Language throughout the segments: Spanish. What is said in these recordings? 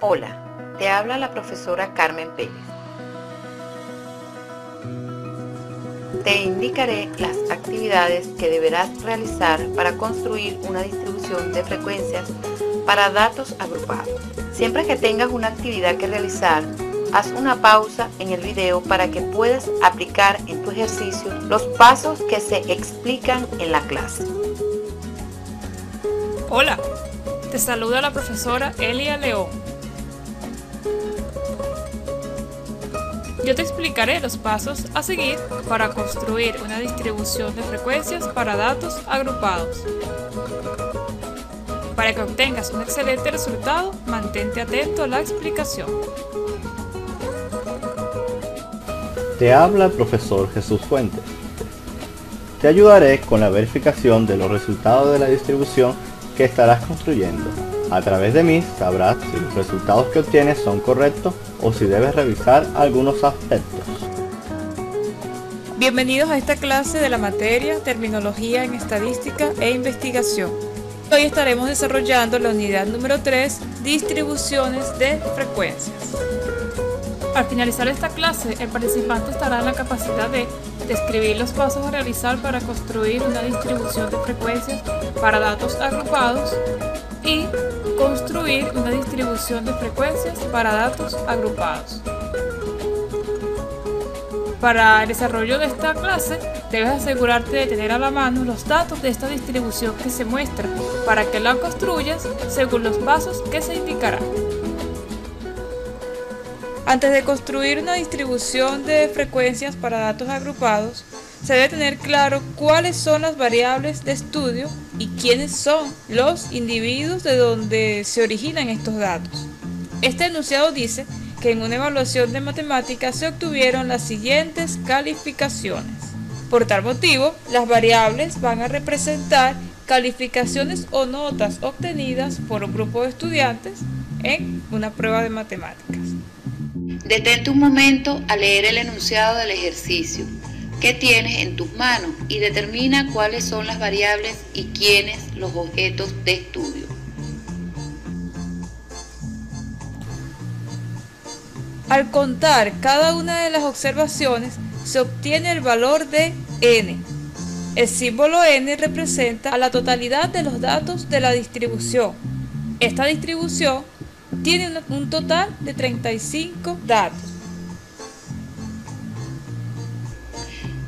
Hola, te habla la profesora Carmen Pérez. Te indicaré las actividades que deberás realizar para construir una distribución de frecuencias para datos agrupados. Siempre que tengas una actividad que realizar, haz una pausa en el video para que puedas aplicar en tu ejercicio los pasos que se explican en la clase. Hola, te saluda la profesora Elia León. Yo te explicaré los pasos a seguir para construir una distribución de frecuencias para datos agrupados. Para que obtengas un excelente resultado, mantente atento a la explicación. Te habla el profesor Jesús Fuentes. Te ayudaré con la verificación de los resultados de la distribución que estarás construyendo. A través de mí sabrás si los resultados que obtienes son correctos o si debes revisar algunos aspectos. Bienvenidos a esta clase de la materia Terminología en Estadística e Investigación. Hoy estaremos desarrollando la unidad número 3, Distribuciones de Frecuencias. Al finalizar esta clase, el participante estará en la capacidad de describir los pasos a realizar para construir una distribución de frecuencias para datos agrupados y construir una distribución de frecuencias para datos agrupados. Para el desarrollo de esta clase, debes asegurarte de tener a la mano los datos de esta distribución que se muestra para que la construyas según los pasos que se indicarán. Antes de construir una distribución de frecuencias para datos agrupados, se debe tener claro cuáles son las variables de estudio y quiénes son los individuos de donde se originan estos datos. Este enunciado dice que en una evaluación de matemáticas se obtuvieron las siguientes calificaciones. Por tal motivo, las variables van a representar calificaciones o notas obtenidas por un grupo de estudiantes en una prueba de matemáticas. Detente un momento a leer el enunciado del ejercicio que tienes en tus manos y determina cuáles son las variables y quiénes los objetos de estudio. Al contar cada una de las observaciones, se obtiene el valor de n. El símbolo n representa a la totalidad de los datos de la distribución. Esta distribución tiene un total de 35 datos.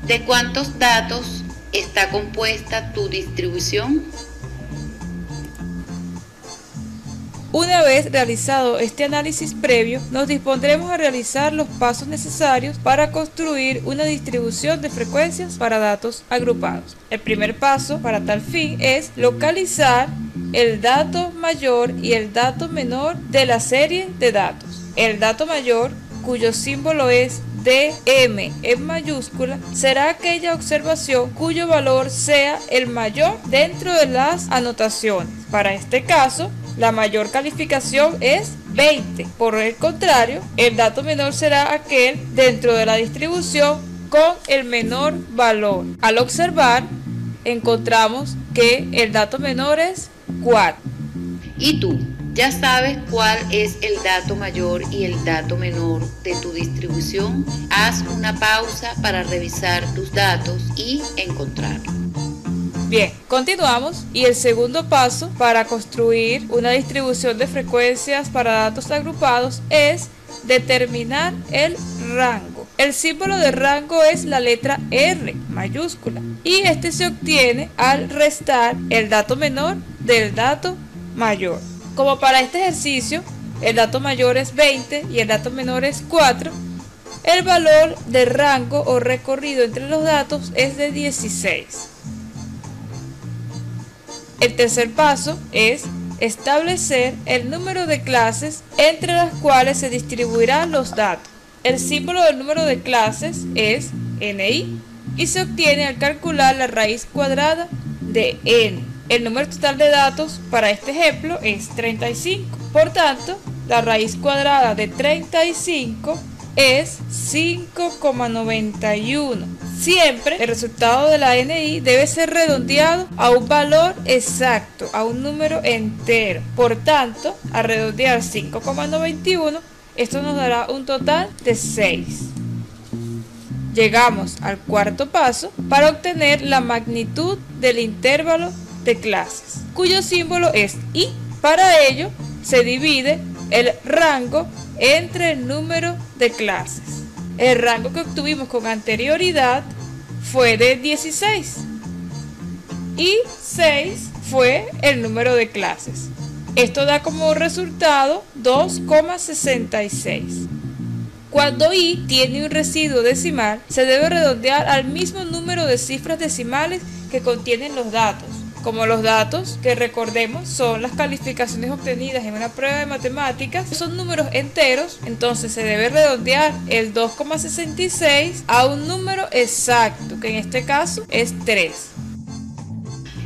¿De cuántos datos está compuesta tu distribución? Una vez realizado este análisis previo, nos dispondremos a realizar los pasos necesarios para construir una distribución de frecuencias para datos agrupados. El primer paso para tal fin es localizar el dato mayor y el dato menor de la serie de datos. El dato mayor, cuyo símbolo es DM en mayúscula, será aquella observación cuyo valor sea el mayor dentro de las anotaciones. Para este caso, la mayor calificación es 20. Por el contrario, el dato menor será aquel dentro de la distribución con el menor valor. Al observar, encontramos que el dato menor es 4. ¿Y tú? ¿Ya sabes cuál es el dato mayor y el dato menor de tu distribución? Haz una pausa para revisar tus datos y encontrarlo. Bien, continuamos y el segundo paso para construir una distribución de frecuencias para datos agrupados es determinar el rango. El símbolo de rango es la letra R mayúscula y este se obtiene al restar el dato menor del dato mayor. Como para este ejercicio el dato mayor es 20 y el dato menor es 4, el valor de rango o recorrido entre los datos es de 16. El tercer paso es establecer el número de clases entre las cuales se distribuirán los datos. El símbolo del número de clases es NI y se obtiene al calcular la raíz cuadrada de n. El número total de datos para este ejemplo es 35. Por tanto, la raíz cuadrada de 35 es 5,91. Siempre el resultado de la NI debe ser redondeado a un valor exacto, a un número entero. Por tanto, al redondear 5,91, esto nos dará un total de 6. Llegamos al cuarto paso para obtener la magnitud del intervalo de clases, cuyo símbolo es I. Para ello, se divide el rango entre el número de clases. El rango que obtuvimos con anterioridad fue de 16 y 6 fue el número de clases. Esto da como resultado 2,66. Cuando I tiene un residuo decimal, se debe redondear al mismo número de cifras decimales que contienen los datos. Como los datos, que recordemos, son las calificaciones obtenidas en una prueba de matemáticas, son números enteros, entonces se debe redondear el 2,66 a un número exacto, que en este caso es 3.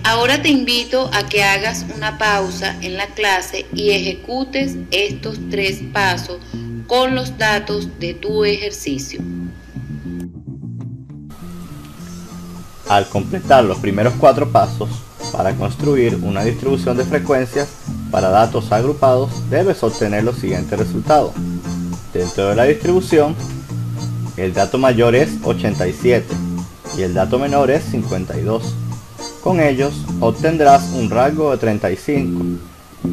Ahora te invito a que hagas una pausa en la clase y ejecutes estos 3 pasos con los datos de tu ejercicio. Al completar los primeros 4 pasos, para construir una distribución de frecuencias para datos agrupados, debes obtener los siguientes resultados. Dentro de la distribución, el dato mayor es 87 y el dato menor es 52. Con ellos obtendrás un rango de 35.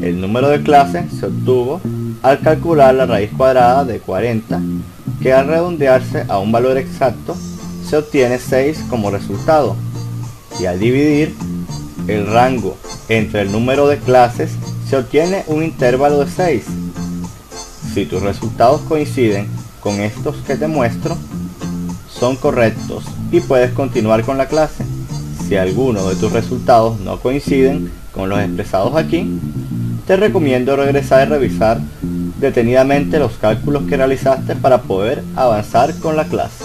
El número de clases se obtuvo al calcular la raíz cuadrada de 40, que al redondearse a un valor exacto se obtiene 6 como resultado, y al dividir el rango entre el número de clases se obtiene un intervalo de 6. Si tus resultados coinciden con estos que te muestro, son correctos y puedes continuar con la clase. Si alguno de tus resultados no coinciden con los expresados aquí, te recomiendo regresar y revisar detenidamente los cálculos que realizaste para poder avanzar con la clase.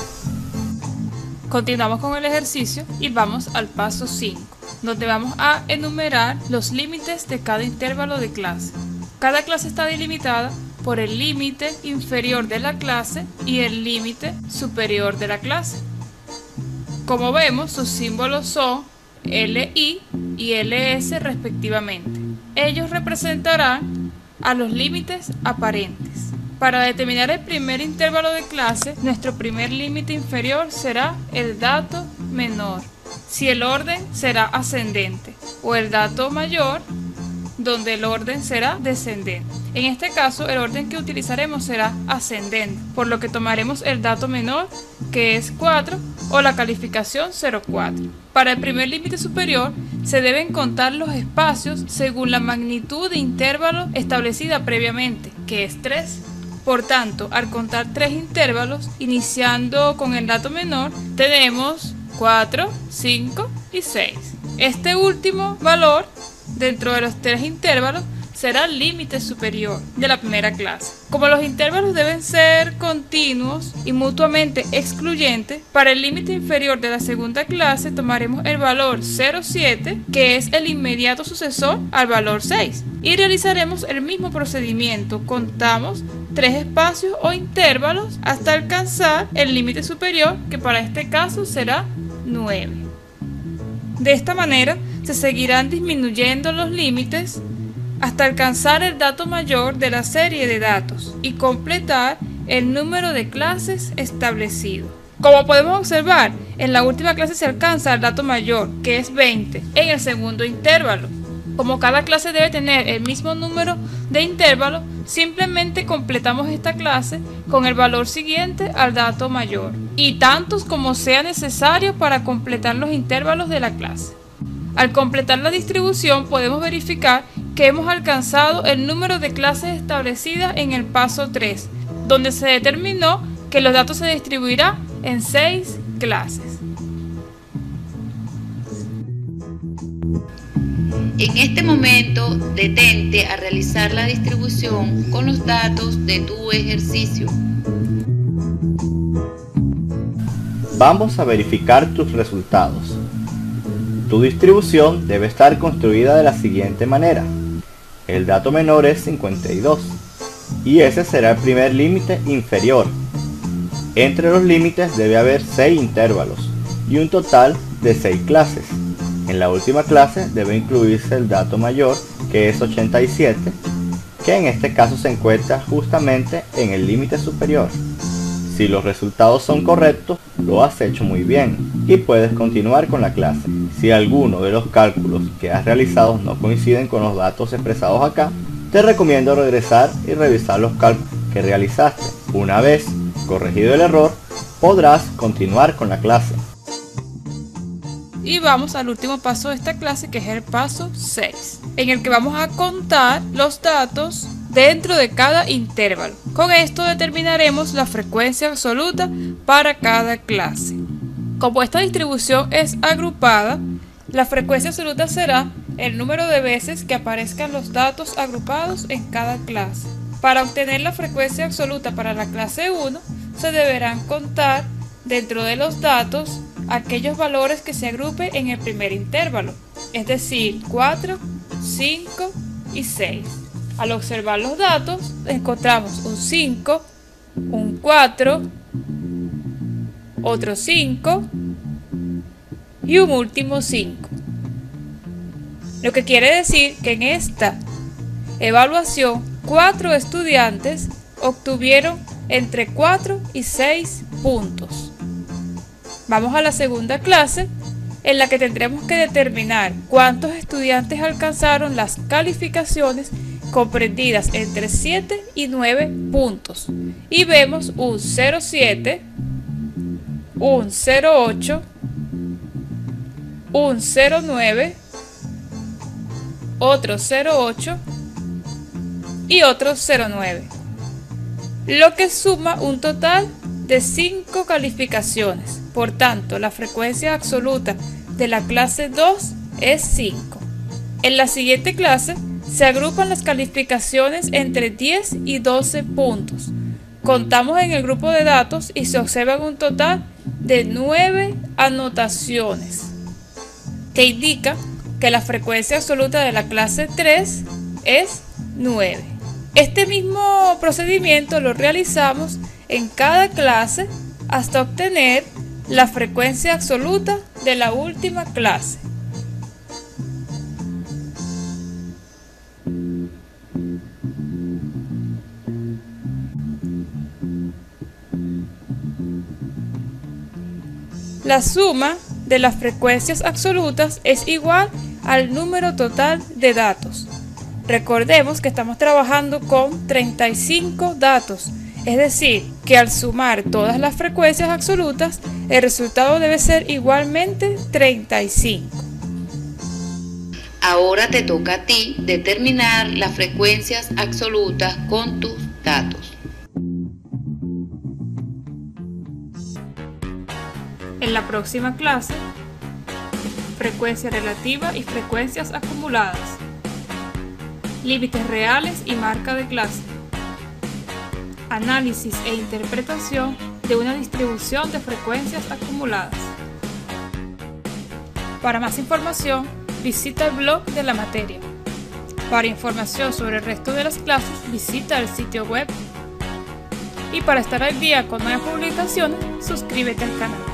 Continuamos con el ejercicio y vamos al paso 5, donde vamos a enumerar los límites de cada intervalo de clase. Cada clase está delimitada por el límite inferior de la clase y el límite superior de la clase. Como vemos, sus símbolos son LI y LS respectivamente. Ellos representarán a los límites aparentes. Para determinar el primer intervalo de clase, nuestro primer límite inferior será el dato menor, si el orden será ascendente, o el dato mayor, donde el orden será descendente. En este caso, el orden que utilizaremos será ascendente, por lo que tomaremos el dato menor, que es 4, o la calificación 0,4. Para el primer límite superior, se deben contar los espacios según la magnitud de intervalo establecida previamente, que es 3. Por tanto, al contar 3 intervalos, iniciando con el dato menor, tenemos 4, 5 y 6. Este último valor, dentro de los 3 intervalos, será el límite superior de la primera clase. Como los intervalos deben ser continuos y mutuamente excluyentes, para el límite inferior de la segunda clase tomaremos el valor 0,7, que es el inmediato sucesor al valor 6, y realizaremos el mismo procedimiento. Contamos 3 espacios o intervalos hasta alcanzar el límite superior, que para este caso será 9. De esta manera se seguirán disminuyendo los límites hasta alcanzar el dato mayor de la serie de datos y completar el número de clases establecido. Como podemos observar, en la última clase se alcanza el dato mayor, que es 20, en el segundo intervalo. Como cada clase debe tener el mismo número de intervalos, simplemente completamos esta clase con el valor siguiente al dato mayor, y tantos como sea necesario para completar los intervalos de la clase. Al completar la distribución podemos verificar que hemos alcanzado el número de clases establecidas en el paso 3, donde se determinó que los datos se distribuirán en 6 clases. En este momento, detente a realizar la distribución con los datos de tu ejercicio. Vamos a verificar tus resultados. Tu distribución debe estar construida de la siguiente manera. El dato menor es 52 y ese será el primer límite inferior. Entre los límites debe haber 6 intervalos y un total de 6 clases. En la última clase debe incluirse el dato mayor, que es 87, que en este caso se encuentra justamente en el límite superior. Si los resultados son correctos, lo has hecho muy bien y puedes continuar con la clase. Si alguno de los cálculos que has realizado no coinciden con los datos expresados acá, te recomiendo regresar y revisar los cálculos que realizaste. Una vez corregido el error, podrás continuar con la clase. Y vamos al último paso de esta clase, que es el paso 6, en el que vamos a contar los datos dentro de cada intervalo. Con esto determinaremos la frecuencia absoluta para cada clase. Como esta distribución es agrupada, la frecuencia absoluta será el número de veces que aparezcan los datos agrupados en cada clase. Para obtener la frecuencia absoluta para la clase 1, se deberán contar dentro de los datos aquellos valores que se agrupen en el primer intervalo, es decir, 4, 5 y 6. Al observar los datos, encontramos un 5, un 4, otro 5 y un último 5. Lo que quiere decir que en esta evaluación, 4 estudiantes obtuvieron entre 4 y 6 puntos. Vamos a la segunda clase, en la que tendremos que determinar cuántos estudiantes alcanzaron las calificaciones comprendidas entre 7 y 9 puntos. Y vemos un 0,7, un 0,8, un 0,9, otro 0,8 y otro 0,9, lo que suma un total de 5 calificaciones. Por tanto, la frecuencia absoluta de la clase 2 es 5. En la siguiente clase se agrupan las calificaciones entre 10 y 12 puntos. Contamos en el grupo de datos y se observan un total de 9 anotaciones, que indica que la frecuencia absoluta de la clase 3 es 9. Este mismo procedimiento lo realizamos en cada clase hasta obtener la frecuencia absoluta de la última clase. La suma de las frecuencias absolutas es igual al número total de datos. Recordemos que estamos trabajando con 35 datos, es decir, que al sumar todas las frecuencias absolutas, el resultado debe ser igualmente 35. Ahora te toca a ti determinar las frecuencias absolutas con tus datos. En la próxima clase, frecuencia relativa y frecuencias acumuladas, límites reales y marca de clase, análisis e interpretación de una distribución de frecuencias acumuladas. Para más información, visita el blog de la materia. Para información sobre el resto de las clases, visita el sitio web. Y para estar al día con nuevas publicaciones, suscríbete al canal.